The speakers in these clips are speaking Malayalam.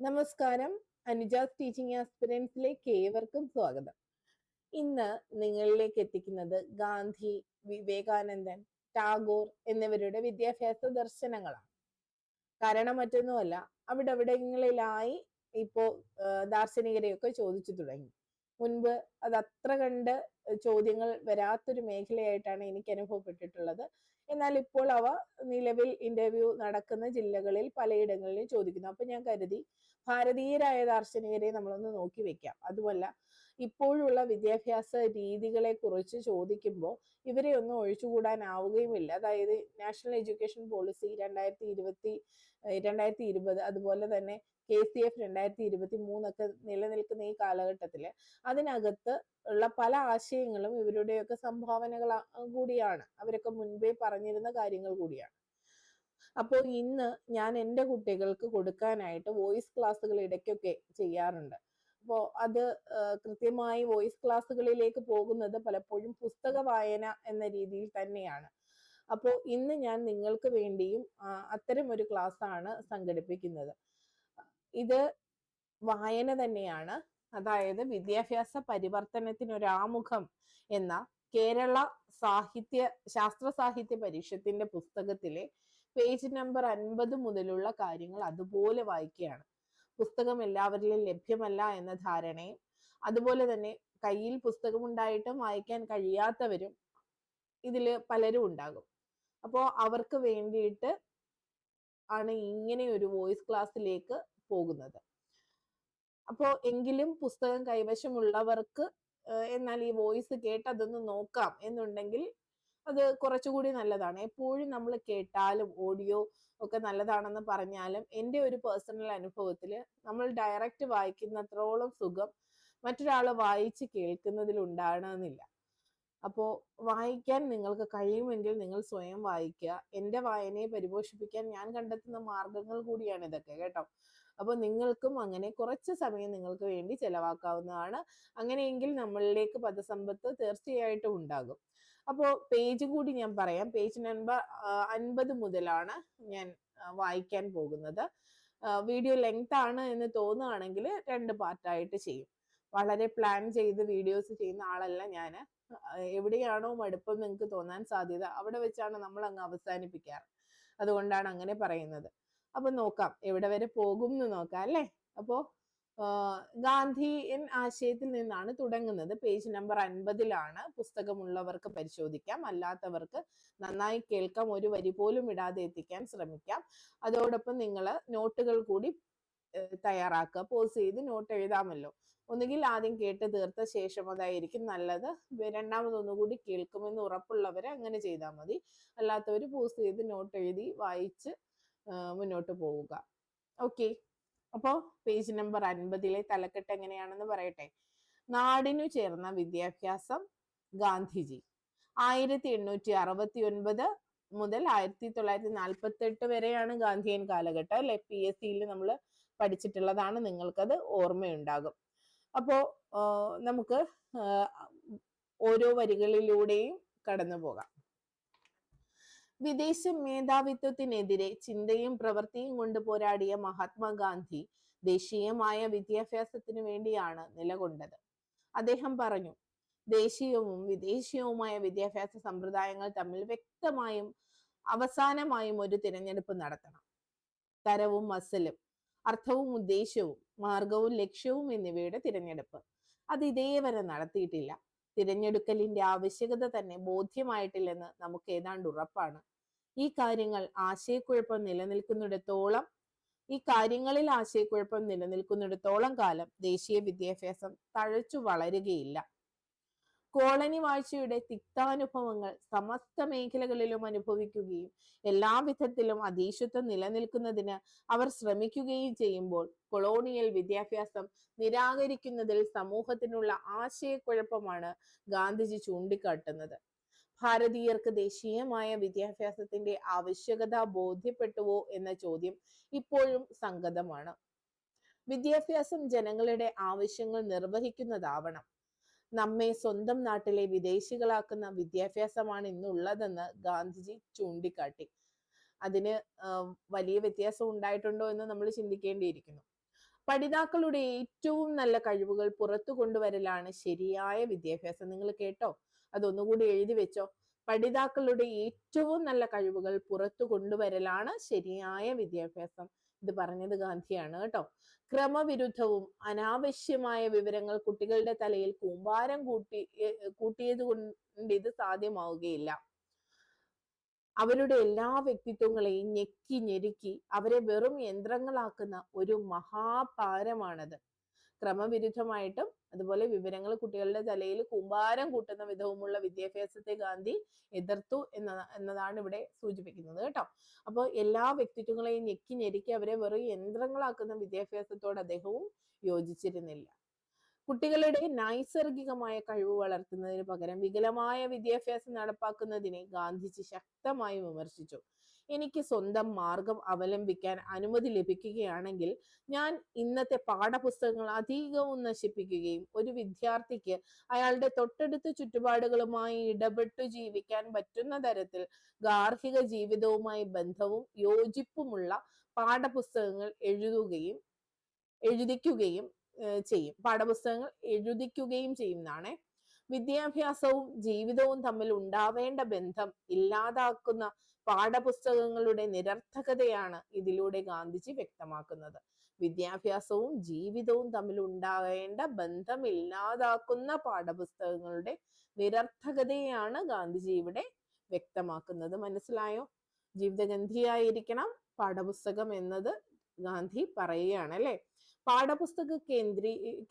നമസ്കാരം. അനുജാസ് ടീച്ചിങ് ആസ്പിരൻസിലേക്ക് ഏവർക്കും സ്വാഗതം. ഇന്ന് നിങ്ങളിലേക്ക് എത്തിക്കുന്നത് ഗാന്ധി, വിവേകാനന്ദൻ, ടാഗോർ എന്നിവരുടെ വിദ്യാഭ്യാസ ദർശനങ്ങളാണ്. കാരണം മറ്റൊന്നുമല്ല, അവിടെവിടങ്ങളിലായി ഇപ്പോ ദാർശനികരെയൊക്കെ ചോദിച്ചു തുടങ്ങി. മുൻപ് അത് അത്ര കണ്ട് ചോദ്യങ്ങൾ വരാത്തൊരു മേഖലയായിട്ടാണ് എനിക്ക് അനുഭവപ്പെട്ടിട്ടുള്ളത്. എന്നാൽ ഇപ്പോൾ അവ നിലവിൽ ഇന്റർവ്യൂ നടക്കുന്ന ജില്ലകളിൽ പലയിടങ്ങളിലും ചോദിക്കുന്നു. അപ്പൊ ഞാൻ കരുതി ഭാരതീയരായ ദാർശനികരെ നമ്മളൊന്ന് നോക്കി വെക്കാം. അതുമല്ല, ഇപ്പോഴുള്ള വിദ്യാഭ്യാസ രീതികളെ കുറിച്ച് ചോദിക്കുമ്പോൾ ഇവരെ ഒന്നും ഒഴിച്ചുകൂടാനാവുകയുമില്ല. അതായത് നാഷണൽ എഡ്യൂക്കേഷൻ പോളിസി 2020, അതുപോലെ തന്നെ KCF 2023 നിലനിൽക്കുന്ന ഈ കാലഘട്ടത്തിൽ അതിനകത്ത് ഉള്ള പല ആശയങ്ങളും ഇവരുടെയൊക്കെ സംഭാവനകൾ കൂടിയാണ്. അവരൊക്കെ മുൻപേ പറഞ്ഞിരുന്ന കാര്യങ്ങൾ കൂടിയാണ്. അപ്പോൾ ഇന്ന് ഞാൻ എൻ്റെ കുട്ടികൾക്ക് കൊടുക്കാനായിട്ട് വോയിസ് ക്ലാസ്സുകൾ ഇടയ്ക്കൊക്കെ ചെയ്യാറുണ്ട്. അപ്പോൾ അത് കൃത്യമായി വോയിസ് ക്ലാസ്സുകളിലേക്ക് പോകുന്നത് പലപ്പോഴും പുസ്തക വായന എന്ന രീതിയിൽ തന്നെയാണ്. അപ്പോൾ ഇന്ന് ഞാൻ നിങ്ങൾക്ക് വേണ്ടിയും അത്തരം ഒരു ക്ലാസ് ആണ് സംഘടിപ്പിക്കുന്നത്. ഇത് വായന തന്നെയാണ്. അതായത് വിദ്യാഭ്യാസ പരിവർത്തനത്തിനൊരാമുഖം എന്ന കേരള ശാസ്ത്ര സാഹിത്യ പരിഷത്തിന്റെ പുസ്തകത്തിലെ പേജ് നമ്പർ 50 മുതലുള്ള കാര്യങ്ങൾ അതുപോലെ വായിക്കുകയാണ്. പുസ്തകം എല്ലാവരിലും ലഭ്യമല്ല എന്ന ധാരണയും, അതുപോലെ തന്നെ കയ്യിൽ പുസ്തകമുണ്ടായിട്ടും വായിക്കാൻ കഴിയാത്തവരും ഇതിൽ പലരും ഉണ്ടാകും. അപ്പോൾ അവർക്ക് വേണ്ടിയിട്ട് ആണ് ഇങ്ങനെ ഒരു വോയിസ് ക്ലാസ്സിലേക്ക് പോകുന്നത്. അപ്പോൾ എങ്കിലും പുസ്തകം കൈവശമുള്ളവർക്ക് എന്നാൽ ഈ വോയിസ് കേട്ട് അതൊന്ന് നോക്കാം എന്നുണ്ടെങ്കിൽ അത് കുറച്ചുകൂടി നല്ലതാണ്. എപ്പോഴും നമ്മൾ കേട്ടാലും ഓഡിയോ ഒക്കെ നല്ലതാണെന്ന് പറഞ്ഞാലും എൻ്റെ ഒരു പേഴ്സണൽ അനുഭവത്തിൽ നമ്മൾ ഡയറക്റ്റ് വായിക്കുന്നത്രോളം സുഖം മറ്റൊരാൾ വായിച്ച് കേൾക്കുന്നതിൽ ഉണ്ടാകണമെന്നില്ല. അപ്പോൾ വായിക്കാൻ നിങ്ങൾക്ക് കഴിയുമെങ്കിൽ നിങ്ങൾ സ്വയം വായിക്കുക. എൻ്റെ വായനയെ പരിപോഷിപ്പിക്കാൻ ഞാൻ കണ്ടെത്തുന്ന മാർഗങ്ങൾ കൂടിയാണ് ഇതൊക്കെ, കേട്ടോ. അപ്പോൾ നിങ്ങൾക്കും അങ്ങനെ കുറച്ച് സമയം നിങ്ങൾക്ക് വേണ്ടി ചെലവാക്കാവുന്നതാണ്. അങ്ങനെയെങ്കിൽ നമ്മളിലേക്ക് പദസമ്പത്ത് തീർച്ചയായിട്ടും ഉണ്ടാകും. അപ്പോൾ പേജ് കൂടി ഞാൻ പറയാം. പേജ് നമ്പർ 50 മുതലാണ് ഞാൻ വായിക്കാൻ പോകുന്നത്. വീഡിയോ ലെങ്ത് ആണ് എന്ന് തോന്നുകയാണെങ്കിൽ 2 പാർട്ടായിട്ട് ചെയ്യും. വളരെ പ്ലാൻ ചെയ്ത് വീഡിയോസ് ചെയ്യുന്ന ആളല്ല ഞാൻ. എവിടെയാണോ മടുപ്പം നിങ്ങൾക്ക് തോന്നാൻ സാധ്യത അവിടെ വെച്ചാണ് നമ്മൾ അങ്ങ് അവസാനിപ്പിക്കാറ്. അതുകൊണ്ടാണ് അങ്ങനെ പറയുന്നത്. അപ്പൊ നോക്കാം എവിടെ വരെ പോകും എന്ന് നോക്കാം, അല്ലേ? അപ്പോ ഗാന്ധിയൻ ആശയത്തിൽ നിന്നാണ് തുടങ്ങുന്നത്. പേജ് നമ്പർ 50 പുസ്തകമുള്ളവർക്ക് പരിശോധിക്കാം, അല്ലാത്തവർക്ക് നന്നായി കേൾക്കാം. ഒരു വരി പോലും ഇടാതെ എത്തിക്കാൻ ശ്രമിക്കാം. അതോടൊപ്പം നിങ്ങൾ നോട്ടുകൾ കൂടി തയ്യാറാക്കുക. പോസ് ചെയ്ത് നോട്ട് എഴുതാമല്ലോ. ഒന്നുകിൽ ആദ്യം കേട്ട് തീർത്ത ശേഷം അതായിരിക്കും നല്ലത്. രണ്ടാമതൊന്നുകൂടി കേൾക്കുമെന്ന് ഉറപ്പുള്ളവരെ അങ്ങനെ ചെയ്താൽ മതി. അല്ലാത്തവർ പോസ് ചെയ്ത് നോട്ട് എഴുതി വായിച്ച് മുന്നോട്ട് പോവുക. ഓക്കെ. അപ്പോൾ പേജ് നമ്പർ 50 തലക്കെട്ട് എങ്ങനെയാണെന്ന് പറയട്ടെ. നാടിനു ചേർന്ന വിദ്യാഭ്യാസം, ഗാന്ധിജി. 1869 മുതൽ 1948 വരെയാണ് ഗാന്ധിയൻ കാലഘട്ടം, അല്ലെ? PSCയിൽ നമ്മൾ പഠിച്ചിട്ടുള്ളതാണ്, നിങ്ങൾക്കത് ഓർമ്മയുണ്ടാകും. അപ്പോ നമുക്ക് ഓരോ വരികളിലൂടെയും കടന്നു പോകാം. വിദേശ മേധാവിത്വത്തിനെതിരെ ചിന്തയും പ്രവൃത്തിയും കൊണ്ട് പോരാടിയ മഹാത്മാഗാന്ധി ദേശീയമായ വിദ്യാഭ്യാസത്തിനു വേണ്ടിയാണ് നിലകൊണ്ടത്. അദ്ദേഹം പറഞ്ഞു, ദേശീയവും വിദേശീയവുമായ വിദ്യാഭ്യാസ സമ്പ്രദായങ്ങൾ തമ്മിൽ വ്യക്തമായും അവസാനമായും ഒരു തിരഞ്ഞെടുപ്പ് നടത്തണം. തരവും മസലും, അർത്ഥവും ഉദ്ദേശവും, മാർഗവും ലക്ഷ്യവും എന്നിവയുടെ തിരഞ്ഞെടുപ്പ് അത് ഇതേവരെ നടത്തിയിട്ടില്ല. തിരഞ്ഞെടുക്കലിന്റെ ആവശ്യകത തന്നെ ബോധ്യമായിട്ടില്ലെന്ന് നമുക്ക് ഏതാണ്ട് ഉറപ്പാണ്. ഈ കാര്യങ്ങളിൽ ആശയക്കുഴപ്പം നിലനിൽക്കുന്നിടത്തോളം കാലം ദേശീയ വിദ്യാഭ്യാസം തഴച്ചു വളരുകയില്ല. കോളനി വാഴ്ചയുടെ തിക്താനുഭവങ്ങൾ സമസ്ത മേഖലകളിലും അനുഭവിക്കുകയും എല്ലാവിധത്തിലും അധീശത്വം നിലനിൽക്കുന്നതിന് അവർ ശ്രമിക്കുകയും ചെയ്യുമ്പോൾ കൊളോണിയൽ വിദ്യാഭ്യാസം നിരാകരിക്കുന്നതിൽ സമൂഹത്തിനുള്ള ആശയക്കുഴപ്പമാണ് ഗാന്ധിജി ചൂണ്ടിക്കാട്ടുന്നത്. ഭാരതീയർക്ക് ദേശീയമായ വിദ്യാഭ്യാസത്തിന്റെ ആവശ്യകത ബോധ്യപ്പെട്ടുവോ എന്ന ചോദ്യം ഇപ്പോഴും സംഗതമാണ്. വിദ്യാഭ്യാസം ജനങ്ങളുടെ ആവശ്യങ്ങൾ നിർവഹിക്കുന്നതാവണം. നമ്മെ സ്വന്തം നാട്ടിലെ വിദേശികളാക്കുന്ന വിദ്യാഭ്യാസമാണ് ഇന്നുള്ളതെന്ന് ഗാന്ധിജി ചൂണ്ടിക്കാട്ടി. അതിന് വലിയ വ്യത്യാസം ഉണ്ടായിട്ടുണ്ടോ എന്ന് നമ്മൾ ചിന്തിക്കേണ്ടിയിരിക്കുന്നു. പഠിതാക്കളുടെ ഏറ്റവും നല്ല കഴിവുകൾ പുറത്തു കൊണ്ടുവരലാണ് ശരിയായ വിദ്യാഭ്യാസം. നിങ്ങൾ കേട്ടോ? അതൊന്നുകൂടി എഴുതി വെച്ചോ. പഠിതാക്കളുടെ ഏറ്റവും നല്ല കഴിവുകൾ പുറത്തു കൊണ്ടുവരലാണ് ശരിയായ വിദ്യാഭ്യാസം. ഇത് പറഞ്ഞത് ഗാന്ധിയാണ് കേട്ടോ. ക്രമവിരുദ്ധവും അനാവശ്യമായ വിവരങ്ങൾ കുട്ടികളുടെ തലയിൽ കൂമ്പാരം കൂട്ടിയത് കൊണ്ട് ഇത് സാധ്യമാവുകയില്ല. അവരുടെ എല്ലാ വ്യക്തിത്വങ്ങളെയും ഞെക്കി ഞെരുക്കി അവരെ വെറും യന്ത്രങ്ങളാക്കുന്ന ഒരു മഹാഭാരമാണത്. ക്രമവിരുദ്ധമായിട്ടും അതുപോലെ വിവരങ്ങൾ കുട്ടികളുടെ തലയിൽ കൂമ്പാരം കൂട്ടുന്ന വിധവുമുള്ള വിദ്യാഭ്യാസത്തെ ഗാന്ധി എതിർത്തു എന്നതാണ് ഇവിടെ സൂചിപ്പിക്കുന്നത് കേട്ടോ. അപ്പോൾ എല്ലാ വ്യക്തിത്വങ്ങളെയും ഞെക്കി ഞെരുക്കി അവരെ വെറും യന്ത്രങ്ങളാക്കുന്ന വിദ്യാഭ്യാസത്തോട് അദ്ദേഹവും യോജിച്ചിരുന്നില്ല. കുട്ടികളുടെ നൈസർഗികമായ കഴിവ് വളർത്തുന്നതിന് പകരം വികലമായ വിദ്യാഭ്യാസം നടപ്പാക്കുന്നതിനെ ഗാന്ധിജി ശക്തമായി വിമർശിച്ചു. എനിക്ക് സ്വന്തം മാർഗം അവലംബിക്കാൻ അനുമതി ലഭിക്കുകയാണെങ്കിൽ ഞാൻ ഇന്നത്തെ പാഠപുസ്തകങ്ങൾ അധികവും നശിപ്പിക്കുകയും ഒരു വിദ്യാർത്ഥിക്ക് അയാളുടെ തൊട്ടടുത്ത ചുറ്റുപാടുകളുമായി ഇടപെട്ടു ജീവിക്കാൻ പറ്റുന്ന തരത്തിൽ ഗാർഹിക ജീവിതവുമായി ബന്ധവും യോജിപ്പുമുള്ള പാഠപുസ്തകങ്ങൾ എഴുതിക്കുകയും ചെയ്യും. പാഠപുസ്തകങ്ങൾ എഴുതിക്കുകയും ചെയ്യുന്നതാണ്. വിദ്യാഭ്യാസവും ജീവിതവും തമ്മിൽ ഉണ്ടാവേണ്ട ബന്ധം ഇല്ലാതാക്കുന്ന പാഠപുസ്തകങ്ങളുടെ നിരർത്ഥകതയാണ് ഇതിലൂടെ ഗാന്ധിജി വ്യക്തമാക്കുന്നത്. വിദ്യാഭ്യാസവും ജീവിതവും തമ്മിൽ ഉണ്ടാവേണ്ട ബന്ധം ഇല്ലാതാക്കുന്ന പാഠപുസ്തകങ്ങളുടെ നിരർത്ഥകതയാണ് ഗാന്ധിജി ഇവിടെ വ്യക്തമാക്കുന്നത്. മനസ്സിലായോ? ജീവിതഗന്ധിയായിരിക്കണം പാഠപുസ്തകം എന്നത് ഗാന്ധി പറയുകയാണ് അല്ലെ. പാഠപുസ്തക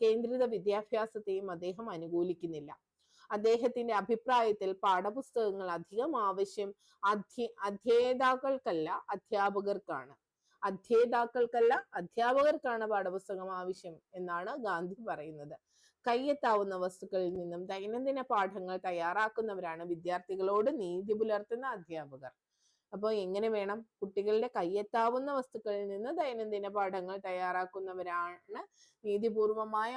കേന്ദ്രിത വിദ്യാഭ്യാസത്തെയും അദ്ദേഹം അനുകൂലിക്കുന്നില്ല. അദ്ദേഹത്തിന്റെ അഭിപ്രായത്തിൽ പാഠപുസ്തകങ്ങൾ അധികം ആവശ്യം അധ്യേതാക്കൾക്കല്ല അധ്യാപകർക്കാണ്. അധ്യാപകർക്കാണ് പാഠപുസ്തകം ആവശ്യം എന്നാണ് ഗാന്ധി പറയുന്നത്. കയ്യെത്താവുന്ന വസ്തുക്കളിൽ നിന്നും ദൈനംദിന പാഠങ്ങൾ തയ്യാറാക്കുന്നവരാണ് വിദ്യാർത്ഥികളോട് നീതി പുലർത്തുന്ന അധ്യാപകർ. അപ്പോൾ എങ്ങനെ വേണം? കുട്ടികളുടെ കയ്യെത്താവുന്ന വസ്തുക്കളിൽ നിന്ന് ദൈനംദിന പാഠങ്ങൾ തയ്യാറാക്കുന്നവരാണ് നീതിപൂർവമായ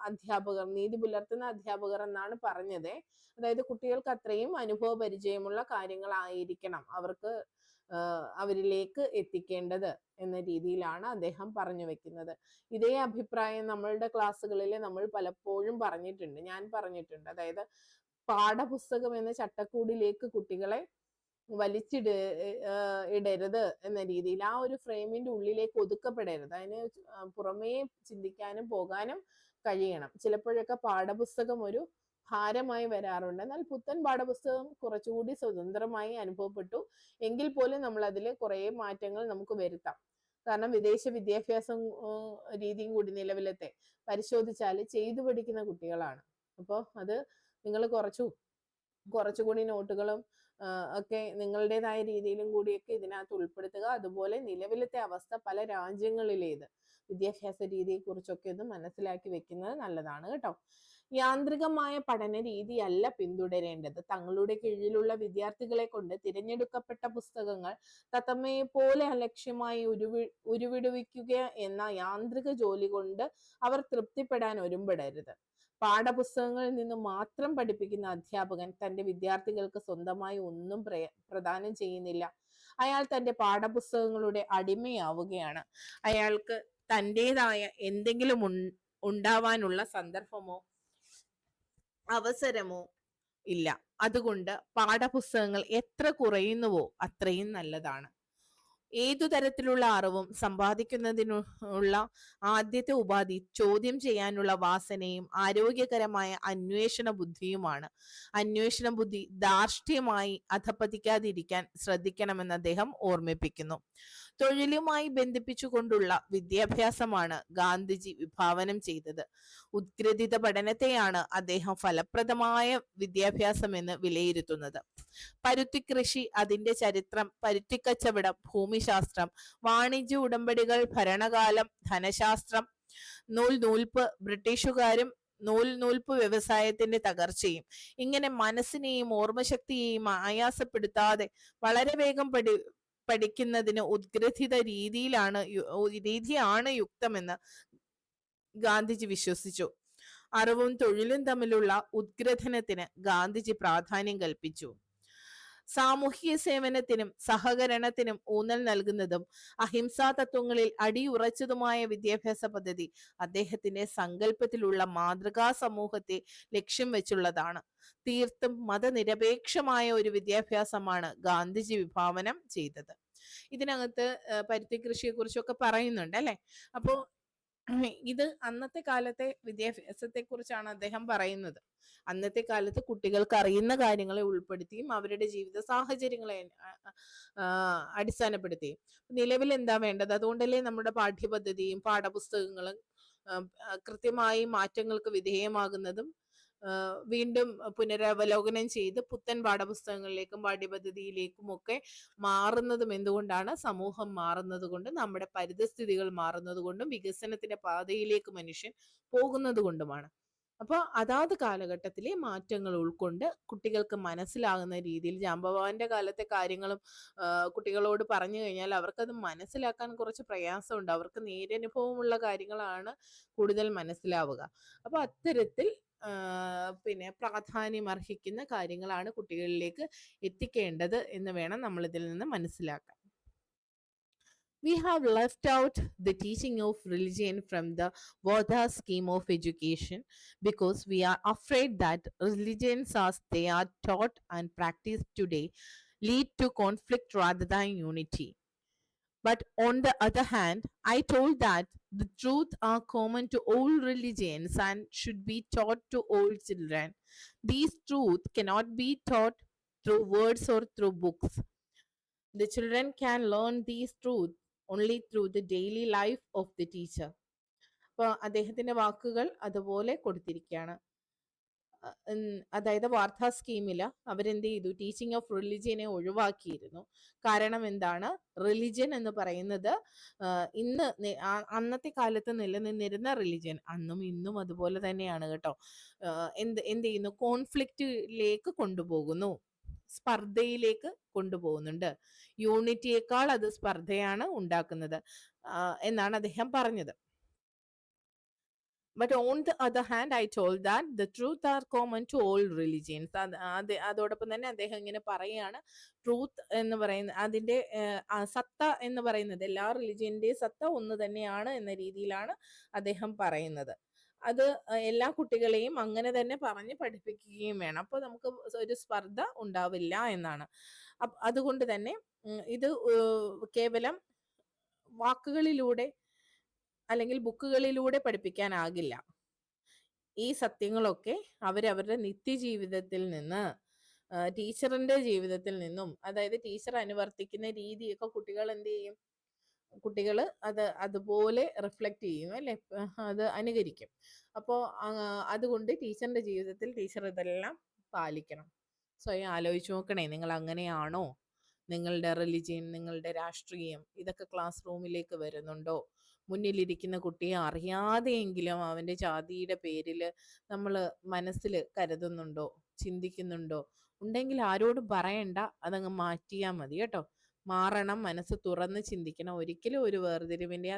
അധ്യാപകർ, നീതി പുലർത്തുന്ന അധ്യാപകർ എന്നാണ് പറഞ്ഞത്. അതായത് കുട്ടികൾക്ക് അത്രയും അനുഭവ പരിചയമുള്ള കാര്യങ്ങളായിരിക്കണം അവരിലേക്ക് എത്തിക്കേണ്ടത് എന്ന രീതിയിലാണ് അദ്ദേഹം പറഞ്ഞു വെക്കുന്നത്. ഇതേ അഭിപ്രായം നമ്മളുടെ ക്ലാസ്സുകളിൽ നമ്മൾ പലപ്പോഴും പറഞ്ഞിട്ടുണ്ട്, ഞാൻ പറഞ്ഞിട്ടുണ്ട്. അതായത് പാഠപുസ്തകം എന്ന ചട്ടക്കൂടിലേക്ക് കുട്ടികളെ ഇടരുത് എന്ന രീതിയിൽ, ആ ഒരു ഫ്രെയിമിന്റെ ഉള്ളിലേക്ക് ഒതുക്കപ്പെടരുത്. അതിന് പുറമേ ചിന്തിക്കാനും പോകാനും കഴിയണം. ചിലപ്പോഴൊക്കെ പാഠപുസ്തകം ഒരു ഭാരമായി വരാറുണ്ട്. എന്നാൽ പുത്തൻ പാഠപുസ്തകം കുറച്ചുകൂടി സ്വതന്ത്രമായി അനുഭവപ്പെട്ടു എങ്കിൽ പോലും നമ്മൾ അതിൽ കുറേ മാറ്റങ്ങൾ നമുക്ക് വരുത്താം. കാരണം വിദേശ വിദ്യാഭ്യാസം രീതിയും കൂടി നിലവിലത്തെ പരിശോധിച്ചാൽ ചെയ്തു പഠിക്കുന്ന കുട്ടികളാണ്. അപ്പോൾ അത് നിങ്ങൾ കുറച്ചുകൂടി നോട്ടുകളും ഒക്കെ നിങ്ങളുടേതായ രീതിയിലും കൂടിയൊക്കെ ഇതിനകത്ത് ഉൾപ്പെടുത്തുക. അതുപോലെ നിലവിലത്തെ അവസ്ഥ പല രാജ്യങ്ങളിലേത് വിദ്യാഭ്യാസ രീതിയെ കുറിച്ചൊക്കെ ഒന്ന് മനസ്സിലാക്കി വെക്കുന്നത് നല്ലതാണ് കേട്ടോ. യാന്ത്രികമായ പഠന രീതിയല്ല പിന്തുടരേണ്ടത്. തങ്ങളുടെ കീഴിലുള്ള വിദ്യാർത്ഥികളെ കൊണ്ട് തിരഞ്ഞെടുക്കപ്പെട്ട പുസ്തകങ്ങൾ തത്തമ്മയെ പോലെ അലക്ഷ്യമായി ഉരുവിടുവിക്കുക എന്ന യാന്ത്രിക ജോലി കൊണ്ട് അവർ തൃപ്തിപ്പെടാൻ ഒരുമ്പെടരുത്. പാഠപുസ്തകങ്ങളിൽ നിന്ന് മാത്രം പഠിപ്പിക്കുന്ന അധ്യാപകൻ തന്റെ വിദ്യാർത്ഥികൾക്ക് സ്വന്തമായി ഒന്നും പ്രദാനം ചെയ്യുന്നില്ല. അയാൾ തന്റെ പാഠപുസ്തകങ്ങളുടെ അടിമയാവുകയാണ്. അയാൾക്ക് തൻ്റെതായ എന്തെങ്കിലും ഉണ്ടാവാനുള്ള സന്ദർഭമോ അവസരമോ ഇല്ല. അതുകൊണ്ട് പാഠപുസ്തകങ്ങൾ എത്ര കുറയുന്നുവോ അത്രയും നല്ലതാണ്. ഏതു തരത്തിലുള്ള അറിവും സമ്പാദിക്കുന്നതിനുള്ള ആദ്യത്തെ ഉപാധി ചോദ്യം ചെയ്യാനുള്ള വാസനയും ആരോഗ്യകരമായ അന്വേഷണ ബുദ്ധിയുമാണ്. അന്വേഷണ ബുദ്ധി ധാർഷ്ട്യമായി അധപ്പതിക്കാതിരിക്കാൻ ശ്രദ്ധിക്കണമെന്ന് അദ്ദേഹം ഓർമ്മിപ്പിക്കുന്നു. തൊഴിലുമായി ബന്ധിപ്പിച്ചുകൊണ്ടുള്ള വിദ്യാഭ്യാസമാണ് ഗാന്ധിജി വിഭാവനം ചെയ്തത്. ഉത്ഗ്രഥിത പഠനത്തെയാണ് അദ്ദേഹം ഫലപ്രദമായ വിദ്യാഭ്യാസം എന്ന് വിലയിരുത്തുന്നത്. പരുത്തി കൃഷി, അതിന്റെ ചരിത്രം, പരുത്തിക്കച്ചവടം, ഭൂമിശാസ്ത്രം, വാണിജ്യ ഉടമ്പടികൾ, ഭരണകാലം, ധനശാസ്ത്രം, നൂൽപ്പ്, ബ്രിട്ടീഷുകാരും നൂൽപ്പ് വ്യവസായത്തിന്റെ തകർച്ചയും, ഇങ്ങനെ മനസ്സിനെയും ഓർമ്മശക്തിയെയും ആയാസപ്പെടുത്താതെ വളരെ വേഗം പഠിക്കുന്നതിന് ഉദ്ഗ്രഥിത രീതിയാണ് യുക്തമെന്ന് ഗാന്ധിജി വിശ്വസിച്ചു. അറിവും തൊഴിലും തമ്മിലുള്ള ഉദ്ഗ്രഥനത്തിന് ഗാന്ധിജി പ്രാധാന്യം കൽപ്പിച്ചു. സാമൂഹിക സേവനത്തിനും സഹകരണത്തിനും ഊന്നൽ നൽകുന്നതും അഹിംസാ തത്വങ്ങളിൽ അടിയുറച്ചതുമായ വിദ്യാഭ്യാസ പദ്ധതി അദ്ദേഹത്തിന്റെ സങ്കല്പത്തിലുള്ള മാതൃകാ സമൂഹത്തെ ലക്ഷ്യം വെച്ചുള്ളതാണ്. തീർത്തും മതനിരപേക്ഷമായ ഒരു വിദ്യാഭ്യാസമാണ് ഗാന്ധിജി വിഭാവനം ചെയ്തത്. ഇതിനകത്ത് പരുത്തി കൃഷിയെ കുറിച്ചൊക്കെ പറയുന്നുണ്ട് അല്ലെ. അപ്പോ ഇത് അന്നത്തെ കാലത്തെ വിദ്യാഭ്യാസത്തെ കുറിച്ചാണ് അദ്ദേഹം പറയുന്നത്. അന്നത്തെ കാലത്ത് കുട്ടികൾക്ക് അറിയുന്ന കാര്യങ്ങളെ ഉൾപ്പെടുത്തിയും അവരുടെ ജീവിത സാഹചര്യങ്ങളെ അടിസ്ഥാനപ്പെടുത്തിയും നിലവിൽ എന്താ വേണ്ടത്, അതുകൊണ്ടല്ലേ നമ്മുടെ പാഠ്യപദ്ധതിയും പാഠപുസ്തകങ്ങളും കൃത്യമായി മാറ്റങ്ങൾക്ക് വിധേയമാകുന്നതും വീണ്ടും പുനരവലോകനം ചെയ്ത് പുത്തൻ പാഠപുസ്തകങ്ങളിലേക്കും പാഠ്യപദ്ധതിയിലേക്കും ഒക്കെ മാറുന്നതും എന്തുകൊണ്ടാണ്? സമൂഹം മാറുന്നത് കൊണ്ടും നമ്മുടെ പരിതസ്ഥിതികൾ മാറുന്നത് കൊണ്ടും വികസനത്തിന്റെ പാതയിലേക്ക് മനുഷ്യൻ പോകുന്നത് കൊണ്ടുമാണ്. അപ്പോൾ അതാത് കാലഘട്ടത്തിലെ മാറ്റങ്ങൾ ഉൾക്കൊണ്ട് കുട്ടികൾക്ക് മനസ്സിലാകുന്ന രീതിയിൽ ജാംബവാന്റെ കാലത്തെ കാര്യങ്ങളും കുട്ടികളോട് പറഞ്ഞു കഴിഞ്ഞാൽ അവർക്കത് മനസ്സിലാക്കാൻ കുറച്ച് പ്രയാസമുണ്ട്. അവർക്ക് നേരനുഭവമുള്ള കാര്യങ്ങളാണ് കൂടുതൽ മനസ്സിലാവുക. അപ്പൊ അത്തരത്തിൽ പിന്നെ പ്രാധാന്യം അർഹിക്കുന്ന കാര്യങ്ങളാണ് കുട്ടികളിലേക്ക് എത്തിക്കേണ്ടത് എന്ന് വേണം നമ്മൾ ഇതിൽ നിന്ന് മനസ്സിലാക്കാൻ. We have left out the teaching of religion from the Vodha scheme of education because we are afraid that religions as they are taught and practiced today lead to conflict rather than unity. But on the other hand, I told that the truth are common to all religions and should be taught to all children. These truths cannot be taught through words or through books. The children can learn these truths only through the daily life of the teacher. അപ്പോൾ അദ്ദേഹത്തിന്റെ വാക്കുകൾ അതുപോലെ കൊടുത്തിരിക്കുകയാണ്. അതായത് വാർത്താ സ്കീമിൽ അവരെന്ത് ചെയ്തു? ടീച്ചിങ് ഓഫ് റിലിജിയനെ ഒഴിവാക്കിയിരുന്നു. കാരണം എന്താണ്? റിലിജിയൻ എന്ന് പറയുന്നത് ഇന്ന് അന്നത്തെ കാലത്ത് നിലനിന്നിരുന്ന റിലിജിയൻ അന്നും ഇന്നും അതുപോലെ തന്നെയാണ് കേട്ടോ. എന്ത് ചെയ്യുന്നു? കോൺഫ്ലിക്റ്റിലേക്ക് കൊണ്ടുപോകുന്നു, സ്പർദ്ധയിലേക്ക് കൊണ്ടുപോകുന്നുണ്ട്. യൂണിറ്റിയേക്കാൾ അത് സ്പർദ്ധയാണ് ഉണ്ടാക്കുന്നത് എന്നാണ് അദ്ദേഹം പറഞ്ഞത്. But on the other hand, I told that the truth are common to all religions. അതോടൊപ്പം തന്നെ അദ്ദേഹം ഇങ്ങനെ പറയുകയാണ്, ട്രൂത്ത് എന്ന് പറയുന്ന അതിന്റെ സത്ത എന്ന് പറയുന്നത് എല്ലാ റിലിജിയന്റെയും സത്ത ഒന്ന് തന്നെയാണ് എന്ന രീതിയിലാണ് അദ്ദേഹം പറയുന്നത്. അത് എല്ലാ കുട്ടികളെയും അങ്ങനെ തന്നെ പറഞ്ഞ് പഠിപ്പിക്കുകയും വേണം. അപ്പോൾ നമുക്ക് ഒരു സ്പർദ്ധ ഉണ്ടാവില്ല എന്നാണ്. അതുകൊണ്ട് തന്നെ ഇത് കേവലം വാക്കുകളിലൂടെ അല്ലെങ്കിൽ ബുക്കുകളിലൂടെ പഠിപ്പിക്കാനാകില്ല. ഈ സത്യങ്ങളൊക്കെ അവരവരുടെ നിത്യജീവിതത്തിൽ നിന്ന്, ടീച്ചറിന്റെ ജീവിതത്തിൽ നിന്നും, അതായത് ടീച്ചർ അനുവർത്തിക്കുന്ന രീതിയൊക്കെ കുട്ടികൾ എന്ത് ചെയ്യും? കുട്ടികൾ അതുപോലെ റിഫ്ലക്റ്റ് ചെയ്യും അല്ലെ, അത് അനുകരിക്കും. അപ്പോൾ അതുകൊണ്ട് ടീച്ചറിന്റെ ജീവിതത്തിൽ ടീച്ചർ ഇതെല്ലാം പാലിക്കണം. സ്വയം ആലോചിച്ച് നോക്കണേ, നിങ്ങൾ അങ്ങനെയാണോ? നിങ്ങളുടെ റിലിജിയൻ, നിങ്ങളുടെ രാഷ്ട്രീയം ഇതൊക്കെ ക്ലാസ് റൂമിലേക്ക് വരുന്നുണ്ടോ? മുന്നിലിരിക്കുന്ന കുട്ടിയെ അറിയാതെയെങ്കിലും അവൻ്റെ ജാതിയുടെ പേരിൽ നമ്മൾ മനസ്സിൽ കരുതുന്നുണ്ടോ, ചിന്തിക്കുന്നുണ്ടോ? ഉണ്ടെങ്കിൽ ആരോടും പറയണ്ട, അതങ്ങ് മാറ്റിയാൽ മതി കേട്ടോ. മാറണം, മനസ്സ് തുറന്ന് ചിന്തിക്കണം. ഒരിക്കലും ഒരു വേർതിരിവിൻ്റെ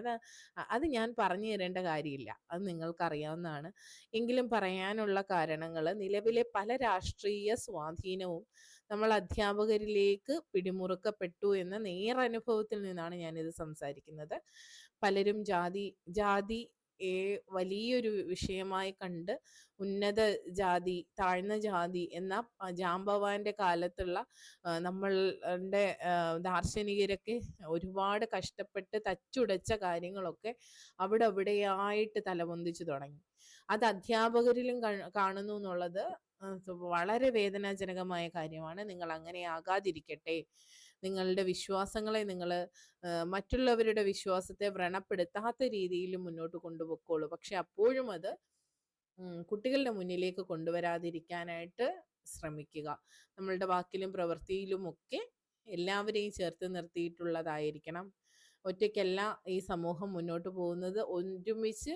അത് ഞാൻ പറഞ്ഞു തരേണ്ട കാര്യമില്ല, അത് നിങ്ങൾക്കറിയാവുന്നതാണ്. എങ്കിലും പറയാനുള്ള കാരണങ്ങൾ, നിലവിലെ പല രാഷ്ട്രീയ സ്വാധീനവും നമ്മൾ അധ്യാപകരിലേക്ക് പിടിമുറുക്കപ്പെട്ടു എന്ന നേരനുഭവത്തിൽ നിന്നാണ് ഞാനിത് സംസാരിക്കുന്നത്. പലരും ജാതി വലിയൊരു വിഷയമായി കണ്ട് ഉന്നത ജാതി, താഴ്ന്ന ജാതി എന്ന ജാംബവാന്റെ കാലത്തുള്ള നമ്മളുടെ ദാർശനികരൊക്കെ ഒരുപാട് കഷ്ടപ്പെട്ട് തച്ചുടച്ച കാര്യങ്ങളൊക്കെ അവിടെയായിട്ട് തലപൊന്തിച്ചു തുടങ്ങി. അത് അധ്യാപകരിലും കാണുന്നു എന്നുള്ളത് വളരെ വേദനാജനകമായ കാര്യമാണ്. നിങ്ങൾ അങ്ങനെ ആകാതിരിക്കട്ടെ. നിങ്ങളുടെ വിശ്വാസങ്ങളെ നിങ്ങൾ മറ്റുള്ളവരുടെ വിശ്വാസത്തെ വ്രണപ്പെടുത്താത്ത രീതിയിൽ മുന്നോട്ട് കൊണ്ടുപോയിക്കോളൂ. പക്ഷെ അപ്പോഴും അത് കുട്ടികളുടെ മുന്നിലേക്ക് കൊണ്ടുവരാതിരിക്കാനായിട്ട് ശ്രമിക്കുക. നമ്മളുടെ വാക്കിലും പ്രവൃത്തിയിലും ഒക്കെ എല്ലാവരെയും ചേർത്ത് നിർത്തിയിട്ടുള്ളതായിരിക്കണം. ഒറ്റയ്ക്കല്ല ഈ സമൂഹം മുന്നോട്ട് പോകുന്നത്, ഒരുമിച്ച്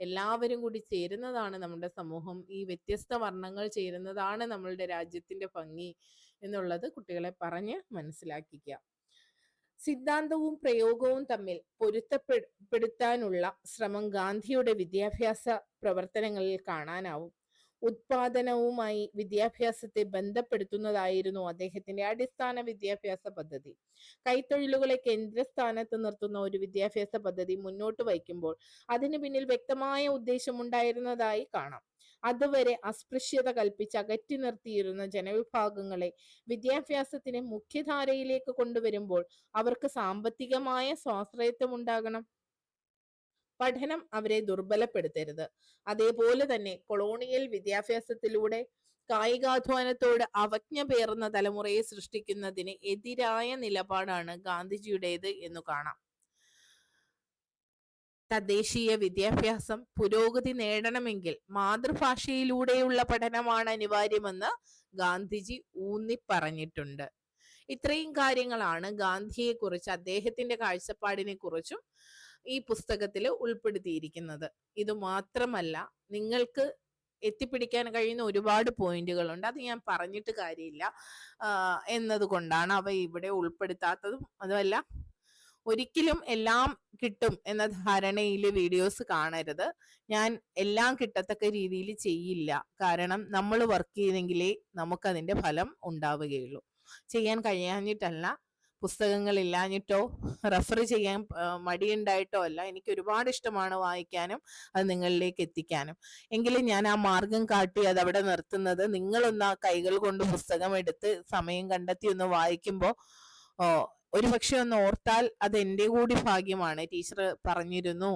എല്ലാവരും കൂടി ചേരുന്നതാണ് നമ്മുടെ സമൂഹം. ഈ വ്യത്യസ്ത വർണ്ണങ്ങൾ ചേരുന്നതാണ് നമ്മളുടെ രാജ്യത്തിന്റെ ഭംഗി എന്നുള്ളത് കുട്ടികളെ പറഞ്ഞ് മനസ്സിലാക്കിക്കുക. സിദ്ധാന്തവും പ്രയോഗവും തമ്മിൽ പൊരുത്തപ്പെടുത്താനുള്ള ശ്രമം ഗാന്ധിയുടെ വിദ്യാഭ്യാസ പ്രവർത്തനങ്ങളിൽ കാണാനാവും. ഉത്പാദനവുമായി വിദ്യാഭ്യാസത്തെ ബന്ധപ്പെടുത്തുന്നതായിരുന്നു അദ്ദേഹത്തിന്റെ അടിസ്ഥാന വിദ്യാഭ്യാസ പദ്ധതി. കൈത്തൊഴിലുകളെ കേന്ദ്രസ്ഥാനത്ത് നിർത്തുന്ന ഒരു വിദ്യാഭ്യാസ പദ്ധതി മുന്നോട്ട് വയ്ക്കുമ്പോൾ അതിന് പിന്നിൽ വ്യക്തമായ ഉദ്ദേശമുണ്ടായിരുന്നതായി കാണാം. അതുവരെ അസ്പൃശ്യത കൽപ്പിച്ച് അകറ്റി നിർത്തിയിരുന്ന ജനവിഭാഗങ്ങളെ വിദ്യാഭ്യാസത്തിന് മുഖ്യധാരയിലേക്ക് കൊണ്ടുവരുമ്പോൾ അവർക്ക് സാമ്പത്തികമായ സ്വാശ്രയത്വം ഉണ്ടാകണം. പഠനം അവരെ ദുർബലപ്പെടുത്തരുത്. അതേപോലെ തന്നെ കൊളോണിയൽ വിദ്യാഭ്യാസത്തിലൂടെ കായികാധ്വാനത്തോട് അവജ്ഞ പേറുന്ന തലമുറയെ സൃഷ്ടിക്കുന്നതിന് എതിരായ നിലപാടാണ് ഗാന്ധിജിയുടേത് എന്ന് കാണാം. തദ്ദേശീയ വിദ്യാഭ്യാസം പുരോഗതി നേടണമെങ്കിൽ മാതൃഭാഷയിലൂടെയുള്ള പഠനമാണ് അനിവാര്യമെന്ന് ഗാന്ധിജി ഊന്നി പറഞ്ഞിട്ടുണ്ട്. ഇത്രയും കാര്യങ്ങളാണ് ഗാന്ധിയെ കുറിച്ച്, അദ്ദേഹത്തിന്റെ കാഴ്ചപ്പാടിനെ കുറിച്ചും ഈ പുസ്തകത്തിൽ ഉൾപ്പെടുത്തിയിരിക്കുന്നത്. ഇത് മാത്രമല്ല, നിങ്ങൾക്ക് എത്തിപ്പിടിക്കാൻ കഴിയുന്ന ഒരുപാട് പോയിന്റുകളുണ്ട്. അത് ഞാൻ പറഞ്ഞിട്ട് കാര്യമില്ല എന്നതുകൊണ്ടാണ് അവ ഇവിടെ ഉൾപ്പെടുത്താത്തതും. അതുമല്ല, ഒരിക്കലും എല്ലാം കിട്ടും എന്ന ധാരണയിൽ വീഡിയോസ് കാണരുത്. ഞാൻ എല്ലാം കിട്ടത്തക്ക രീതിയിൽ ചെയ്യില്ല. കാരണം നമ്മൾ വർക്ക് ചെയ്തെങ്കിലേ നമുക്കതിന്റെ ഫലം ഉണ്ടാവുകയുള്ളൂ. ചെയ്യാൻ കഴിയാഞ്ഞിട്ടല്ല, പുസ്തകങ്ങൾ ഇല്ലാഞ്ഞിട്ടോ റെഫർ ചെയ്യാൻ മടിയുണ്ടായിട്ടോ അല്ല. എനിക്ക് ഒരുപാട് ഇഷ്ടമാണ് വായിക്കാനും അത് നിങ്ങളിലേക്ക് എത്തിക്കാനും. എങ്കിലും ഞാൻ ആ മാർഗം കാട്ടി അത് അവിടെ നിർത്തുന്നത്, നിങ്ങളൊന്ന് ആ കൈകൾ കൊണ്ട് പുസ്തകം എടുത്ത് സമയം കണ്ടെത്തി ഒന്ന് വായിക്കുമ്പോൾ ഒരുപക്ഷെ ഒന്ന് ഓർത്താൽ അത് എൻ്റെ കൂടി ഭാഗ്യമാണ്. ടീച്ചർ പറഞ്ഞിരുന്നു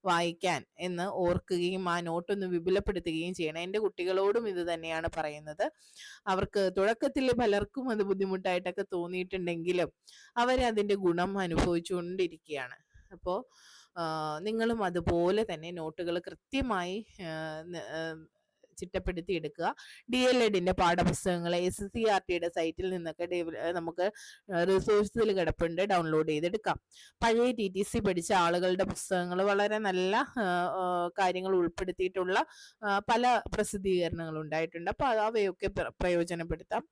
വായിക്കാൻ എന്ന് ഓർക്കുകയും ആ നോട്ടൊന്ന് വിപുലപ്പെടുത്തുകയും ചെയ്യണം. എൻ്റെ കുട്ടികളോടും ഇത് തന്നെയാണ് പറയുന്നത്. അവർക്ക് തുടക്കത്തിൽ പലർക്കും അത് ബുദ്ധിമുട്ടായിട്ടൊക്കെ തോന്നിയിട്ടുണ്ടെങ്കിലും അവരതിൻ്റെ ഗുണം അനുഭവിച്ചുകൊണ്ടിരിക്കുകയാണ്. അപ്പോൾ നിങ്ങളും അതുപോലെ തന്നെ നോട്ടുകൾ കൃത്യമായി ചിട്ടപ്പെടുത്തി എടുക്കുക. DLEDന്റെ പാഠപുസ്തകങ്ങൾ SCERTയുടെ സൈറ്റിൽ നിന്നൊക്കെ നമുക്ക് റിസോഴ്സിൽ കിടപ്പുണ്ട്, ഡൗൺലോഡ് ചെയ്തെടുക്കാം. പഴയ TTC പഠിച്ച ആളുകളുടെ പുസ്തകങ്ങൾ വളരെ നല്ല കാര്യങ്ങൾ ഉൾപ്പെടുത്തിയിട്ടുള്ള പല പ്രസിദ്ധീകരണങ്ങൾ ഉണ്ടായിട്ടുണ്ട്. അപ്പൊ അവയൊക്കെ പ്രയോജനപ്പെടുത്താം.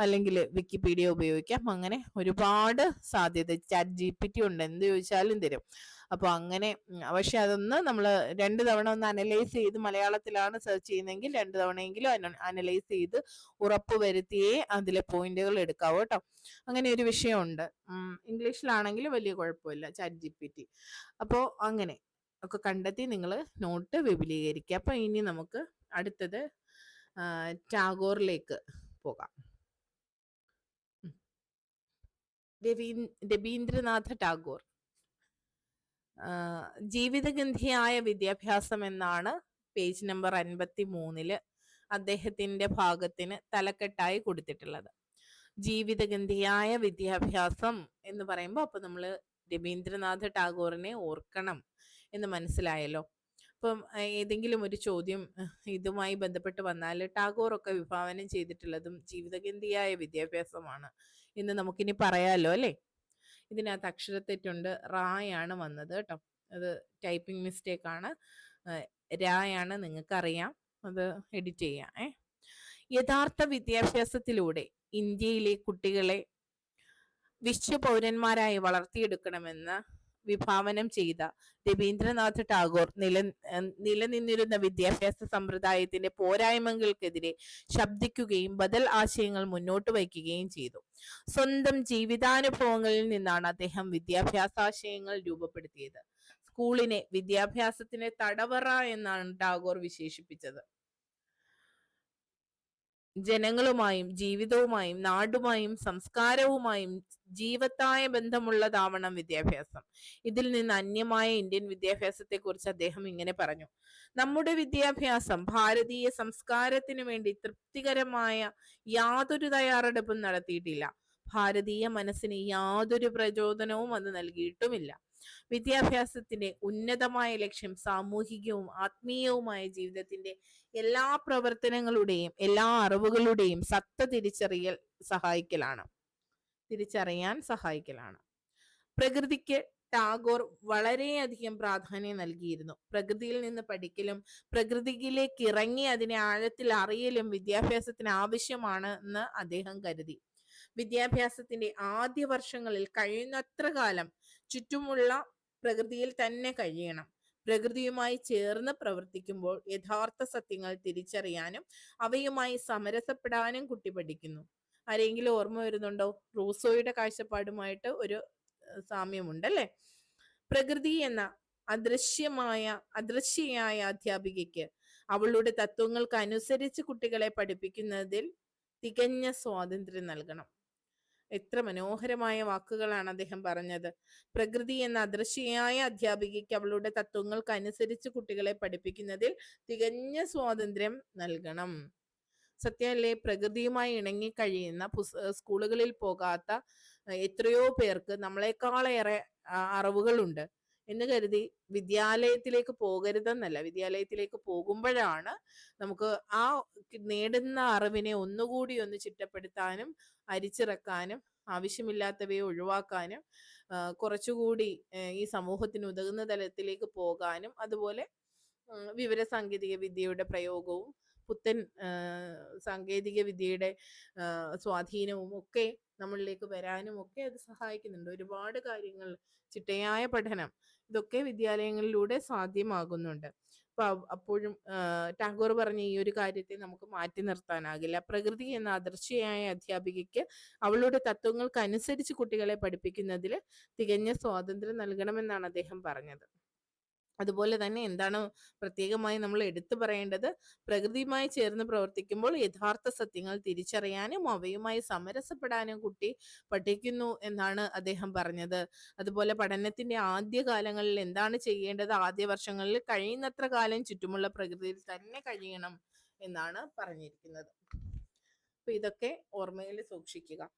അല്ലെങ്കിൽ വിക്കിപീഡിയ ഉപയോഗിക്കാം. അങ്ങനെ ഒരുപാട് സാധ്യത. ChatGPT ഉണ്ട്, എന്ത് ചോദിച്ചാലും തരും. അപ്പൊ അങ്ങനെ, പക്ഷെ അതൊന്ന് നമ്മൾ 2 തവണ ഒന്ന് അനലൈസ് ചെയ്ത്, മലയാളത്തിലാണ് സെർച്ച് ചെയ്യുന്നതെങ്കിൽ 2 തവണയെങ്കിലും അനലൈസ് ചെയ്ത് ഉറപ്പ് വരുത്തിയേ അതിലെ പോയിന്റുകൾ എടുക്കാവൂ കേട്ടോ. അങ്ങനെ ഒരു വിഷയമുണ്ട്. ഇംഗ്ലീഷിലാണെങ്കിൽ വലിയ കുഴപ്പമില്ല, ChatGPT. അപ്പോൾ അങ്ങനെ ഒക്കെ കണ്ടെത്തി നിങ്ങൾ നോട്ട് വിപുലീകരിക്കുക. അപ്പൊ ഇനി നമുക്ക് അടുത്തത് ടാഗോറിലേക്ക് പോകാം. രവീന്ദ്രനാഥ ടാഗോർ. ജീവിതഗന്ധിയായ വിദ്യാഭ്യാസം എന്നാണ് പേജ് നമ്പർ 53 അദ്ദേഹത്തിന്റെ ഭാഗത്തിന് തലക്കെട്ടായി കൊടുത്തിട്ടുള്ളത്. ജീവിതഗന്ധിയായ വിദ്യാഭ്യാസം എന്ന് പറയുമ്പോൾ അപ്പൊ നമ്മൾ രവീന്ദ്രനാഥ ടാഗോറിനെ ഓർക്കണം എന്ന് മനസ്സിലായല്ലോ. അപ്പം ഏതെങ്കിലും ഒരു ചോദ്യം ഇതുമായി ബന്ധപ്പെട്ട് വന്നാൽ ടാഗോർ ഒക്കെ വിഭാവനം ചെയ്തിട്ടുള്ളതും ജീവിതഗന്ധിയായ വിദ്യാഭ്യാസമാണ് എന്ന് നമുക്കിനി പറയാലോ അല്ലേ. ഇതിനകത്ത് അക്ഷരത്തെറ്റുണ്ട്, റായാണ് വന്നത് കേട്ടോ. അത് ടൈപ്പിംഗ് മിസ്റ്റേക്ക് ആണ്. രായാണ്, നിങ്ങൾക്കറിയാം, അത് എഡിറ്റ് ചെയ്യാം. യഥാർത്ഥ വിദ്യാഭ്യാസത്തിലൂടെ ഇന്ത്യയിലെ കുട്ടികളെ വിശ്വപൗരന്മാരായി വളർത്തിയെടുക്കണമെന്ന് വിഭാവനം ചെയ്ത രവീന്ദ്രനാഥ ടാഗോർ നിലനിന്നിരുന്ന വിദ്യാഭ്യാസ സമ്പ്രദായത്തിന്റെ പോരായ്മകൾക്കെതിരെ ശബ്ദിക്കുകയും ബദൽ ആശയങ്ങൾ മുന്നോട്ട് വയ്ക്കുകയും ചെയ്തു. സ്വന്തം ജീവിതാനുഭവങ്ങളിൽ നിന്നാണ് അദ്ദേഹം വിദ്യാഭ്യാസാശയങ്ങൾ രൂപപ്പെടുത്തിയത്. സ്കൂളിനെ വിദ്യാഭ്യാസത്തിന്റെ തടവറ എന്നാണ് ടാഗോർ വിശേഷിപ്പിച്ചത്. ജനങ്ങളുമായും ജീവിതവുമായും നാടുമായും സംസ്കാരവുമായും ജീവത്തായ ബന്ധമുള്ളതാവണം വിദ്യാഭ്യാസം. ഇതിൽ നിന്ന് അന്യമായ ഇന്ത്യൻ വിദ്യാഭ്യാസത്തെ കുറിച്ച് അദ്ദേഹം ഇങ്ങനെ പറഞ്ഞു: നമ്മുടെ വിദ്യാഭ്യാസം ഭാരതീയ സംസ്കാരത്തിന് വേണ്ടി തൃപ്തികരമായ യാതൊരു തയ്യാറെടുപ്പും നടത്തിയിട്ടില്ല. ഭാരതീയ മനസ്സിന് യാതൊരു പ്രചോദനവും അത് നൽകിയിട്ടുമില്ല. വിദ്യാഭ്യാസത്തിന്റെ ഉന്നതമായ ലക്ഷ്യം സാമൂഹികവും ആത്മീയവുമായ ജീവിതത്തിന്റെ എല്ലാ പ്രവർത്തനങ്ങളുടെയും എല്ലാ അറിവുകളുടെയും സത്ത തിരിച്ചറിയാൻ സഹായിക്കലാണ്. പ്രകൃതിക്ക് ടാഗോർ വളരെയധികം പ്രാധാന്യം നൽകിയിരുന്നു. പ്രകൃതിയിൽ നിന്ന് പഠിക്കലും പ്രകൃതിയിലേക്ക് ഇറങ്ങി അതിനെ ആഴത്തിൽ അറിയലും വിദ്യാഭ്യാസത്തിന് ആവശ്യമാണെന്ന് അദ്ദേഹം കരുതി. വിദ്യാഭ്യാസത്തിന്റെ ആദ്യ വർഷങ്ങളിൽ കഴിയുന്നത്ര കാലം ചുറ്റുമുള്ള പ്രകൃതിയിൽ തന്നെ കഴിയണം. പ്രകൃതിയുമായി ചേർന്ന് പ്രവർത്തിക്കുമ്പോൾ യഥാർത്ഥ സത്യങ്ങൾ തിരിച്ചറിയാനും അവയുമായി സമരസപ്പെടാനും കുട്ടി പഠിക്കുന്നു. ആരെങ്കിലും ഓർമ്മ വരുന്നുണ്ടോ? റൂസോയുടെ കാഴ്ചപ്പാടുമായിട്ട് ഒരു സാമ്യമുണ്ട് അല്ലെ? പ്രകൃതി എന്ന അദൃശ്യയായ അധ്യാപികയ്ക്ക് അവളുടെ തത്വങ്ങൾക്ക് അനുസരിച്ച് കുട്ടികളെ പഠിപ്പിക്കുന്നതിൽ തികഞ്ഞ സ്വാതന്ത്ര്യം നൽകണം. എത്ര മനോഹരമായ വാക്കുകളാണ് അദ്ദേഹം പറഞ്ഞത്. പ്രകൃതി എന്ന അദൃശ്യയായ അധ്യാപികയ്ക്ക് അവളുടെ തത്വങ്ങൾക്ക് അനുസരിച്ച് കുട്ടികളെ പഠിപ്പിക്കുന്നതിൽ തികഞ്ഞ സ്വാതന്ത്ര്യം നൽകണം. സത്യമല്ലേ? പ്രകൃതിയുമായി ഇണങ്ങി കഴിയുന്ന സ്കൂളുകളിൽ പോകാത്ത എത്രയോ പേർക്ക് നമ്മളെക്കാളേറെ അറിവുകളുണ്ട് എന്ന് കരുതി വിദ്യാലയത്തിലേക്ക് പോകരുതെന്നല്ല. വിദ്യാലയത്തിലേക്ക് പോകുമ്പോഴാണ് നമുക്ക് ആ നേടുന്ന അറിവിനെ ഒന്നുകൂടി ഒന്ന് ചിട്ടപ്പെടുത്താനും അരിച്ചിറക്കാനും ആവശ്യമില്ലാത്തവയെ ഒഴിവാക്കാനും കുറച്ചുകൂടി ഈ സമൂഹത്തിന് ഉതകുന്ന തലത്തിലേക്ക് പോകാനും അതുപോലെ വിവര സാങ്കേതിക വിദ്യയുടെ പ്രയോഗവും പുത്തൻ സാങ്കേതിക വിദ്യയുടെ സ്വാധീനവും ഒക്കെ നമ്മളിലേക്ക് വരാനും ഒക്കെ അത് സഹായിക്കുന്നുണ്ട്. ഒരുപാട് കാര്യങ്ങൾ, ചിട്ടയായ പഠനം, ഇതൊക്കെ വിദ്യാലയങ്ങളിലൂടെ സാധ്യമാകുന്നുണ്ട്. അപ്പോഴും ടാഗോർ പറഞ്ഞ ഈ ഒരു കാര്യത്തെ നമുക്ക് മാറ്റി നിർത്താനാകില്ല. പ്രകൃതി എന്ന അദൃശ്യയായ അധ്യാപികയ്ക്ക് അവളുടെ തത്വങ്ങൾക്ക് അനുസരിച്ച് കുട്ടികളെ പഠിപ്പിക്കുന്നതിൽ തികഞ്ഞ സ്വാതന്ത്ര്യം നൽകണമെന്നാണ് അദ്ദേഹം പറഞ്ഞത്. അതുപോലെ തന്നെ എന്താണ് പ്രത്യേകമായി നമ്മൾ എടുത്തു പറയേണ്ടത്? പ്രകൃതിയുമായി ചേർന്ന് പ്രവർത്തിക്കുമ്പോൾ യഥാർത്ഥ സത്യങ്ങൾ തിരിച്ചറിയാനും അവയുമായി സമരസപ്പെടാനും കുട്ടി പഠിക്കുന്നു എന്നാണ് അദ്ദേഹം പറഞ്ഞത്. അതുപോലെ പഠനത്തിന്റെ ആദ്യ കാലങ്ങളിൽ എന്താണ് ചെയ്യേണ്ടത്? ആദ്യ വർഷങ്ങളിൽ കഴിയുന്നത്ര കാലം ചുറ്റുമുള്ള പ്രകൃതിയിൽ തന്നെ കഴിയണം എന്നാണ് പറഞ്ഞിരിക്കുന്നത്. അപ്പൊ ഇതൊക്കെ ഓർമ്മയിൽ സൂക്ഷിക്കുക.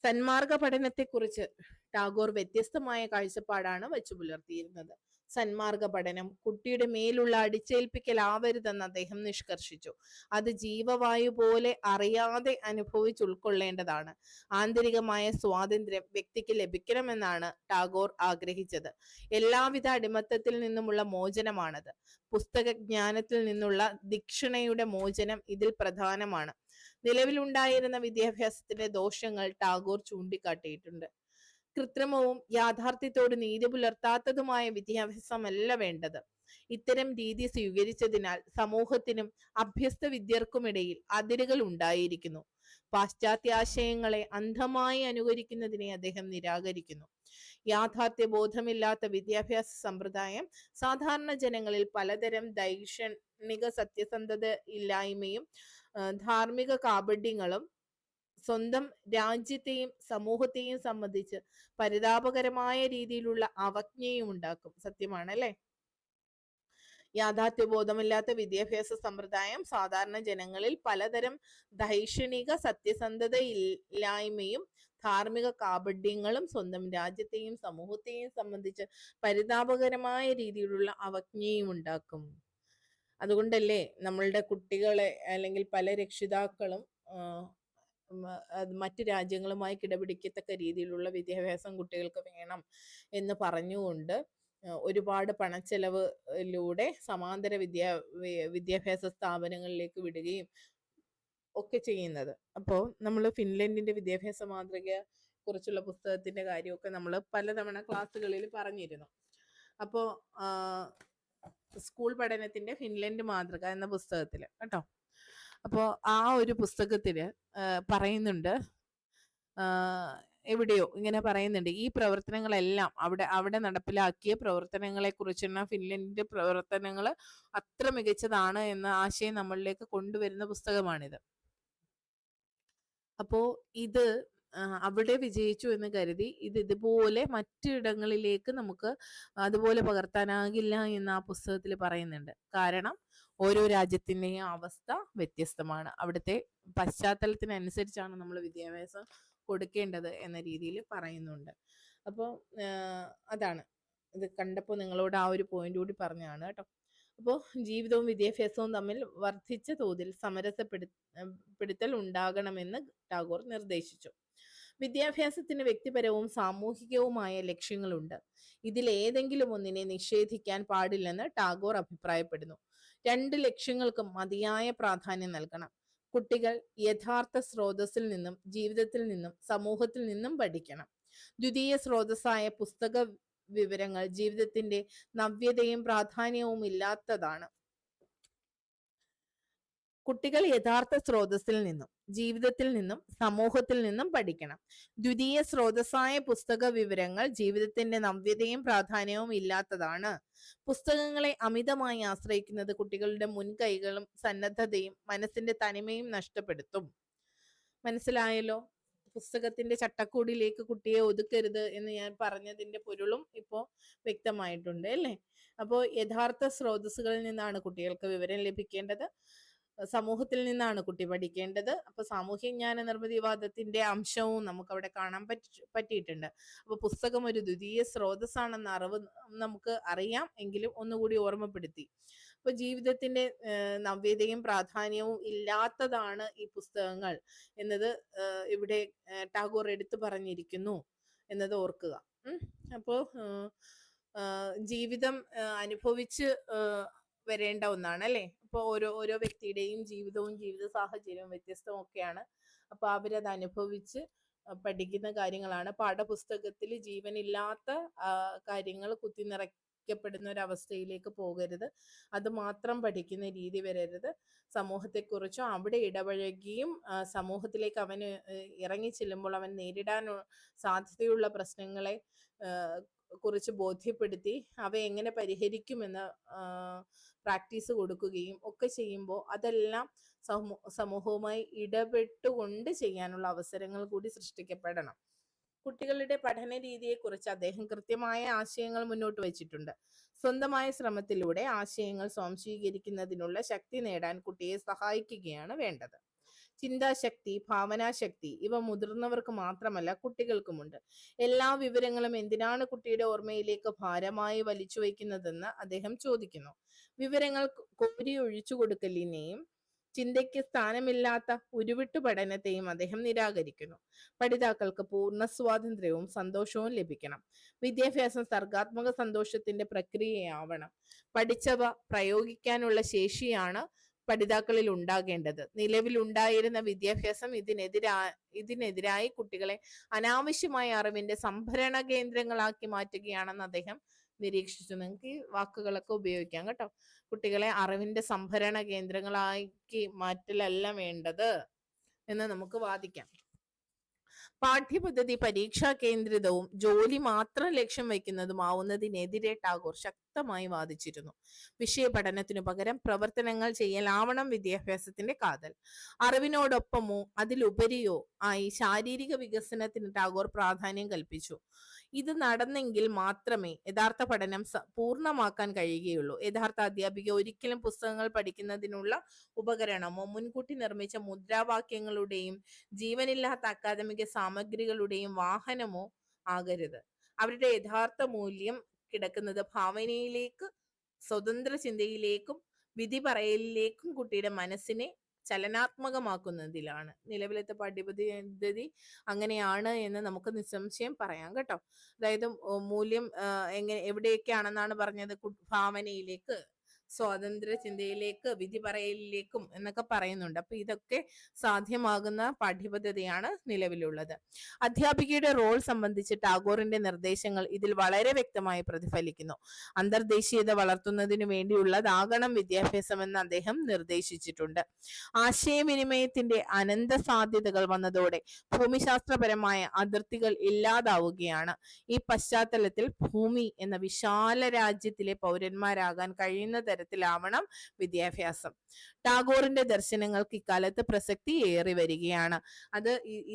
സന്മാർഗ പഠനത്തെക്കുറിച്ച് ടാഗോർ വ്യത്യസ്തമായ കാഴ്ചപ്പാടാണ് വച്ചു പുലർത്തിയിരുന്നത്. സന്മാർഗ പഠനം കുട്ടിയുടെ മേലുള്ള അടിച്ചേൽപ്പിക്കലാവരുതെന്ന് അദ്ദേഹം നിഷ്കർഷിച്ചു. അത് ജീവവായു പോലെ അറിയാതെ അനുഭവിച്ചുൾക്കൊള്ളേണ്ടതാണ്. ആന്തരികമായ സ്വാതന്ത്ര്യം വ്യക്തിക്ക് ലഭിക്കണമെന്നാണ് ടാഗോർ ആഗ്രഹിച്ചത്. എല്ലാവിധ അടിമത്തത്തിൽ നിന്നുമുള്ള മോചനമാണത്. പുസ്തക ജ്ഞാനത്തിൽ നിന്നുള്ള ദീക്ഷണയുടെ മോചനം ഇതിൽ പ്രധാനമാണ്. നിലവിലുണ്ടായിരുന്ന വിദ്യാഭ്യാസത്തിന്റെ ദോഷങ്ങൾ ടാഗോർ ചൂണ്ടിക്കാട്ടിയിട്ടുണ്ട്. കൃത്രിമവും യാഥാർത്ഥ്യത്തോട് നീതി പുലർത്താത്തതുമായ വിദ്യാഭ്യാസമല്ല വേണ്ടത്. ഇത്തരം രീതി സ്വീകരിച്ചതിനാൽ സമൂഹത്തിനും അഭ്യസ്ത വിദ്യർക്കുമിടയിൽ അതിരുകൾ ഉണ്ടായിരിക്കുന്നു. പാശ്ചാത്യാശയങ്ങളെ അന്ധമായി അനുകരിക്കുന്നതിനെ അദ്ദേഹം നിരാകരിക്കുന്നു. യാഥാർത്ഥ്യ ബോധമില്ലാത്ത വിദ്യാഭ്യാസ സമ്പ്രദായം സാധാരണ ജനങ്ങളിൽ പലതരം ദൈക്ഷണിക സത്യസന്ധത ഇല്ലായ്മയും ധാർമ്മിക കാപഢ്യങ്ങളും സ്വന്തം രാജ്യത്തെയും സമൂഹത്തെയും സംബന്ധിച്ച് പരിതാപകരമായ രീതിയിലുള്ള അവജ്ഞയും ഉണ്ടാക്കും. സത്യമാണ് അല്ലെ? യാഥാർത്ഥ്യബോധമില്ലാത്ത വിദ്യാഭ്യാസ സമ്പ്രദായം സാധാരണ ജനങ്ങളിൽ പലതരം ദൈക്ഷണിക സത്യസന്ധത ഇല്ലായ്മയും ധാർമ്മിക കാപഢ്യങ്ങളും സ്വന്തം രാജ്യത്തെയും സമൂഹത്തെയും സംബന്ധിച്ച് പരിതാപകരമായ രീതിയിലുള്ള അവജ്ഞയും ഉണ്ടാക്കും. അതുകൊണ്ടല്ലേ നമ്മളുടെ കുട്ടികളെ അല്ലെങ്കിൽ പല രക്ഷിതാക്കളും മറ്റു രാജ്യങ്ങളുമായി കിടപിടിക്കത്തക്ക രീതിയിലുള്ള വിദ്യാഭ്യാസം കുട്ടികൾക്ക് വേണം എന്ന് പറഞ്ഞുകൊണ്ട് ഒരുപാട് പണച്ചെലവിലൂടെ സമാന്തര വിദ്യാഭ്യാസ സ്ഥാപനങ്ങളിലേക്ക് വിടുകയും ഒക്കെ ചെയ്യുന്നത്. അപ്പോൾ നമ്മൾ ഫിൻലൻഡിന്റെ വിദ്യാഭ്യാസ മാതൃക കുറിച്ചുള്ള പുസ്തകത്തിന്റെ കാര്യമൊക്കെ നമ്മൾ പലതവണ ക്ലാസ്സുകളിൽ പറഞ്ഞിരുന്നു. അപ്പോൾ സ്കൂൾ പഠനത്തിന്റെ ഫിൻലൻഡ് മാതൃക എന്ന പുസ്തകത്തില് കേട്ടോ. അപ്പോൾ ആ ഒരു പുസ്തകത്തില് പറയുന്നുണ്ട്, എവിടെയോ ഇങ്ങനെ പറയുന്നുണ്ട്, ഈ പ്രവർത്തനങ്ങളെല്ലാം അവിടെ നടപ്പിലാക്കിയ പ്രവർത്തനങ്ങളെ കുറിച്ചുള്ള ഫിൻലൻഡിന്റെ പ്രവർത്തനങ്ങൾ അത്ര മികച്ചതാണ് എന്ന ആശയം നമ്മളിലേക്ക് കൊണ്ടുവരുന്ന പുസ്തകമാണിത്. അപ്പോ ഇത് അവിടെ വിജയിച്ചു എന്ന് കരുതി ഇതുപോലെ മറ്റിടങ്ങളിലേക്ക് നമുക്ക് അതുപോലെ പകർത്താനാകില്ല എന്ന് ആ പുസ്തകത്തിൽ പറയുന്നുണ്ട്. കാരണം ഓരോ രാജ്യത്തിന്റെയും അവസ്ഥ വ്യത്യസ്തമാണ്. അവിടുത്തെ പശ്ചാത്തലത്തിനനുസരിച്ചാണ് നമ്മൾ വിദ്യാഭ്യാസം കൊടുക്കേണ്ടത് എന്ന രീതിയിൽ പറയുന്നുണ്ട്. അപ്പോൾ അതാണ് ഇത് കണ്ടപ്പോൾ നിങ്ങളോട് ആ ഒരു പോയിന്റ് കൂടി പറഞ്ഞതാണ് കേട്ടോ. അപ്പോൾ ജീവിതവും വിദ്യാഭ്യാസവും തമ്മിൽ വർദ്ധിച്ച തോതിൽ സമരസപ്പെടുത്തൽ ഉണ്ടാകണമെന്ന് ടാഗോർ നിർദ്ദേശിച്ചു. വിദ്യാഭ്യാസത്തിന് വ്യക്തിപരവും സാമൂഹികവുമായ ലക്ഷ്യങ്ങളുണ്ട്. ഇതിൽ ഏതെങ്കിലും ഒന്നിനെ നിഷേധിക്കാൻ പാടില്ലെന്ന് ടാഗോർ അഭിപ്രായപ്പെടുന്നു. രണ്ട് ലക്ഷ്യങ്ങൾക്കും മതിയായ പ്രാധാന്യം നൽകണം. കുട്ടികൾ യഥാർത്ഥ സ്രോതസ്സിൽ നിന്നും ജീവിതത്തിൽ നിന്നും സമൂഹത്തിൽ നിന്നും പഠിക്കണം. ദ്വിതീയ സ്രോതസ്സായ പുസ്തക വിവരങ്ങൾ ജീവിതത്തിന്റെ നവ്യതയും പ്രാധാന്യവും ഇല്ലാത്തതാണ്. കുട്ടികൾ യഥാർത്ഥ സ്രോതസ്സിൽ നിന്നും, ജീവിതത്തിൽ നിന്നും, സമൂഹത്തിൽ നിന്നും പഠിക്കണം. ദ്വിതീയ സ്രോതസ്സായ പുസ്തക വിവരങ്ങൾ ജീവിതത്തിന്റെ നവ്യതയും പ്രാധാന്യവും ഇല്ലാത്തതാണ്. പുസ്തകങ്ങളെ അമിതമായി ആശ്രയിക്കുന്നത് കുട്ടികളുടെ മുൻകൈകളും സന്നദ്ധതയും മനസ്സിന്റെ തനിമയും നഷ്ടപ്പെടുത്തും. മനസ്സിലായല്ലോ? പുസ്തകത്തിന്റെ ചട്ടക്കൂടിലേക്ക് കുട്ടിയെ ഒതുക്കരുത് എന്ന് ഞാൻ പറഞ്ഞതിന്റെ പൊരുളും ഇപ്പോ വ്യക്തമായിട്ടുണ്ട് അല്ലേ? അപ്പോൾ യഥാർത്ഥ സ്രോതസ്സുകളിൽ നിന്നാണ് കുട്ടികൾക്ക് വിവരം ലഭിക്കേണ്ടത്, സമൂഹത്തിൽ നിന്നാണ് കുട്ടി പഠിക്കേണ്ടത്. അപ്പൊ സാമൂഹ്യ ജ്ഞാന നിർമ്മിതിവാദത്തിന്റെ അംശവും നമുക്ക് അവിടെ കാണാൻ പറ്റിയിട്ടുണ്ട്. അപ്പൊ പുസ്തകം ഒരു ദ്വിതീയ സ്രോതസ്സാണെന്ന അറിവ് നമുക്ക് അറിയാം, എങ്കിലും ഒന്നുകൂടി ഓർമ്മപ്പെടുത്തി. അപ്പൊ ജീവിതത്തിന്റെ നവ്യതയും പ്രാധാന്യവും ഇല്ലാത്തതാണ് ഈ പുസ്തകങ്ങൾ എന്നത് ഇവിടെ ടാഗോർ എടുത്തു പറഞ്ഞിരിക്കുന്നു എന്നത് ഓർക്കുക. അപ്പോ ജീവിതം അനുഭവിച്ച് വരേണ്ട ഒന്നാണ് അല്ലെ? അപ്പൊ ഓരോ വ്യക്തിയുടെയും ജീവിതവും ജീവിത സാഹചര്യവും വ്യത്യസ്തമൊക്കെയാണ്. അപ്പൊ അവരത് അനുഭവിച്ച് പഠിക്കുന്ന കാര്യങ്ങളാണ്. പാഠപുസ്തകത്തിൽ ജീവനില്ലാത്ത കാര്യങ്ങൾ കുത്തിനിറയ്ക്കപ്പെടുന്ന ഒരു അവസ്ഥയിലേക്ക് പോകരുത്. അത് മാത്രം പഠിക്കുന്ന രീതി വരരുത്. സമൂഹത്തെക്കുറിച്ചോ അവിടെ ഇടപഴകിയും സമൂഹത്തിലേക്ക് അവന് ഇറങ്ങി ചെല്ലുമ്പോൾ അവൻ നേരിടാൻ സാധ്യതയുള്ള പ്രശ്നങ്ങളെ കുറിച്ച് ബോധ്യപ്പെടുത്തി അവ എങ്ങനെ പരിഹരിക്കുമെന്ന് പ്രാക്ടീസ് കൊടുക്കുകയും ഒക്കെ ചെയ്യുമ്പോൾ അതെല്ലാം സമൂഹവുമായി ഇടപെട്ടുകൊണ്ട് ചെയ്യാനുള്ള അവസരങ്ങൾ കൂടി സൃഷ്ടിക്കപ്പെടണം. കുട്ടികളുടെ പഠന രീതിയെക്കുറിച്ച് അദ്ദേഹം കൃത്യമായ ആശയങ്ങൾ മുന്നോട്ട് വച്ചിട്ടുണ്ട്. സ്വന്തമായ ശ്രമത്തിലൂടെ ആശയങ്ങൾ സ്വാംശീകരിക്കുന്നതിനുള്ള ശക്തി നേടാൻ കുട്ടിയെ സഹായിക്കുകയാണ് വേണ്ടത്. ചിന്താശക്തി, ഭാവനാശക്തി ഇവ മുതിർന്നവർക്ക് മാത്രമല്ല കുട്ടികൾക്കുമുണ്ട്. എല്ലാ വിവരങ്ങളും എന്തിനാണ് കുട്ടിയുടെ ഓർമ്മയിലേക്ക് ഭാരമായി വലിച്ചു വയ്ക്കുന്നതെന്ന് അദ്ദേഹം ചോദിക്കുന്നു. വിവരങ്ങൾ കോരി ഒഴിച്ചു കൊടുക്കലിനെയും ചിന്തയ്ക്ക് സ്ഥാനമില്ലാത്ത ഉരുവിട്ടു പഠനത്തെയും അദ്ദേഹം നിരാകരിക്കുന്നു. പഠിതാക്കൾക്ക് പൂർണ്ണ സ്വാതന്ത്ര്യവും സന്തോഷവും ലഭിക്കണം. വിദ്യാഭ്യാസം സർഗാത്മക സന്തോഷത്തിന്റെ പ്രക്രിയയാവണം. പഠിച്ചവ പ്രയോഗിക്കാനുള്ള ശേഷിയാണ് പഠിതാക്കളിൽ ഉണ്ടാകേണ്ടത്. നിലവിലുണ്ടായിരുന്ന വിദ്യാഭ്യാസം ഇതിനെതിരായി കുട്ടികളെ അനാവശ്യമായ അറിവിന്റെ സംഭരണ കേന്ദ്രങ്ങളാക്കി മാറ്റുകയാണെന്ന് അദ്ദേഹം നിരീക്ഷിച്ചു. നിങ്ങൾക്ക് ഈ വാക്കുകളൊക്കെ ഉപയോഗിക്കാം കേട്ടോ. കുട്ടികളെ അറിവിന്റെ സംഭരണ കേന്ദ്രങ്ങളാക്കി മാറ്റലല്ല വേണ്ടത് എന്ന് നമുക്ക് വാദിക്കാം. പാഠ്യപദ്ധതി പരീക്ഷാ കേന്ദ്രിതവും ജോലി മാത്രം ലക്ഷ്യം വയ്ക്കുന്നതുമാവുന്നതിനെതിരെ ടാഗോർ ശക്തമായി വാദിച്ചിരുന്നു. വിഷയ പഠനത്തിനു പകരം പ്രവർത്തനങ്ങൾ ചെയ്യലാവണം വിദ്യാഭ്യാസത്തിന്റെ കാതൽ. അറിവിനോടൊപ്പമോ അതിലുപരിയോ ആയി ശാരീരിക വികസനത്തിന് ടാഗോർ പ്രാധാന്യം കൽപ്പിച്ചു. ഇത് നടന്നെങ്കിൽ മാത്രമേ യഥാർത്ഥ പഠനം പൂർണ്ണമാക്കാൻ കഴിയുകയുള്ളൂ. യഥാർത്ഥ അധ്യാപിക ഒരിക്കലും പുസ്തകങ്ങൾ പഠിക്കുന്നതിനുള്ള ഉപകരണമോ മുൻകൂട്ടി നിർമ്മിച്ച മുദ്രാവാക്യങ്ങളുടെയും ജീവനില്ലാത്ത അക്കാദമിക സാമഗ്രികളുടെയും വാഹനമോ ആകരുത്. അവരുടെ യഥാർത്ഥ മൂല്യം കിടക്കുന്നത് ഭാവനയിലേക്ക്, സ്വതന്ത്ര ചിന്തയിലേക്കും വിധി പറയലിലേക്കും കുട്ടിയുടെ മനസ്സിനെ ചലനാത്മകമാക്കുന്നതിലാണ്. നിലവിലത്തെ പാഠ്യപദ്ധതി അങ്ങനെയാണ് എന്ന് നമുക്ക് നിസ്സംശയം പറയാം കേട്ടോ. അതായത് മൂല്യം എവിടെയൊക്കെയാണെന്നാണ് പറഞ്ഞത്? ഭാവനയിലേക്ക്, സ്വാതന്ത്ര്യ ചിന്തയിലേക്ക്, വിധി പറയലിലേക്കും എന്നൊക്കെ പറയുന്നുണ്ട്. അപ്പൊ ഇതൊക്കെ സാധ്യമാകുന്ന പാഠ്യപദ്ധതിയാണ് നിലവിലുള്ളത്. അധ്യാപികയുടെ റോൾ സംബന്ധിച്ച് ടാഗോറിന്റെ നിർദ്ദേശങ്ങൾ ഇതിൽ വളരെ വ്യക്തമായി പ്രതിഫലിക്കുന്നു. അന്തർദേശീയത വളർത്തുന്നതിനു വേണ്ടിയുള്ളതാകണം വിദ്യാഭ്യാസം എന്ന് അദ്ദേഹം നിർദ്ദേശിച്ചിട്ടുണ്ട്. ആശയവിനിമയത്തിന്റെ അനന്ത സാധ്യതകൾ വന്നതോടെ ഭൂമിശാസ്ത്രപരമായ അതിർത്തികൾ ഇല്ലാതാവുകയാണ്. ഈ പശ്ചാത്തലത്തിൽ ഭൂമി എന്ന വിശാല രാജ്യത്തിലെ പൗരന്മാരാകാൻ കഴിയുന്ന തരത്തിലാവണം വിദ്യാഭ്യാസം. ടാഗോറിന്റെ ദർശനങ്ങൾക്ക് ഇക്കാലത്ത് പ്രസക്തി ഏറി വരികയാണ്.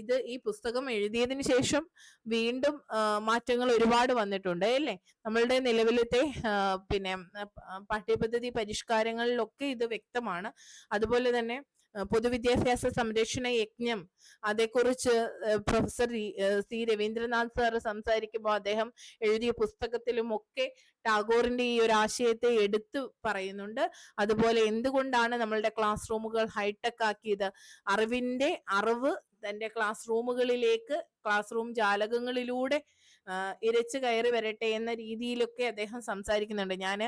ഇത് ഈ പുസ്തകം എഴുതിയതിനു ശേഷം വീണ്ടും മാറ്റങ്ങൾ ഒരുപാട് വന്നിട്ടുണ്ട് അല്ലേ? നമ്മളുടെ നിലവിലത്തെ പാഠ്യപദ്ധതി പരിഷ്കാരങ്ങളിലൊക്കെ ഇത് വ്യക്തമാണ്. അതുപോലെ തന്നെ പൊതുവിദ്യാഭ്യാസ സംരക്ഷണ യജ്ഞം, അതേക്കുറിച്ച് പ്രൊഫസർ സി രവീന്ദ്രനാഥ് സാറ് സംസാരിക്കുമ്പോൾ അദ്ദേഹം എഴുതിയ പുസ്തകത്തിലും ഒക്കെ ടാഗോറിന്റെ ഈ ഒരു ആശയത്തെ എടുത്തു പറയുന്നുണ്ട്. അതുപോലെ എന്തുകൊണ്ടാണ് നമ്മളുടെ ക്ലാസ് റൂമുകൾ ഹൈടെക് ആക്കിയത്? അറിവ് തന്റെ ക്ലാസ് റൂമുകളിലേക്ക്, ക്ലാസ് റൂം ജാലകങ്ങളിലൂടെ ഇരച്ചു കയറി വരട്ടെ എന്ന രീതിയിലൊക്കെ അദ്ദേഹം സംസാരിക്കുന്നുണ്ട്. ഞാൻ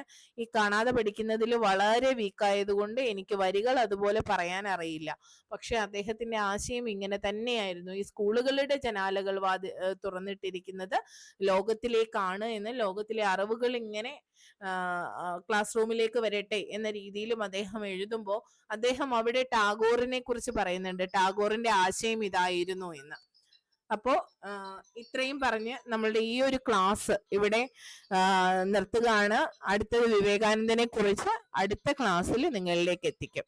ഈ കാണാതെ പഠിക്കുന്നതിൽ വളരെ വീക്കായതുകൊണ്ട് എനിക്ക് വരികൾ അതുപോലെ പറയാൻ അറിയില്ല. പക്ഷെ അദ്ദേഹത്തിന്റെ ആശയം ഇങ്ങനെ തന്നെയായിരുന്നു. ഈ സ്കൂളുകളുടെ ജനാലകൾ തുറന്നിട്ടിരിക്കുന്നത് ലോകത്തിലേക്കാണ് എന്ന്, ലോകത്തിലെ അറിവുകൾ ഇങ്ങനെ ക്ലാസ് റൂമിലേക്ക് വരട്ടെ എന്ന രീതിയിലും അദ്ദേഹം എഴുതുമ്പോൾ അദ്ദേഹം അവിടെ ടാഗോറിനെ കുറിച്ച് പറയുന്നുണ്ട്. ടാഗോറിന്റെ ആശയം ഇതായിരുന്നു എന്ന്. അപ്പോ ഇത്രയും പറഞ്ഞ് നമ്മളുടെ ഈ ഒരു ക്ലാസ് ഇവിടെ നിർത്തുകയാണ്. അടുത്തത് വിവേകാനന്ദനെ കുറിച്ച് അടുത്ത ക്ലാസ്സിൽ നിങ്ങളിലേക്ക് എത്തിക്കും.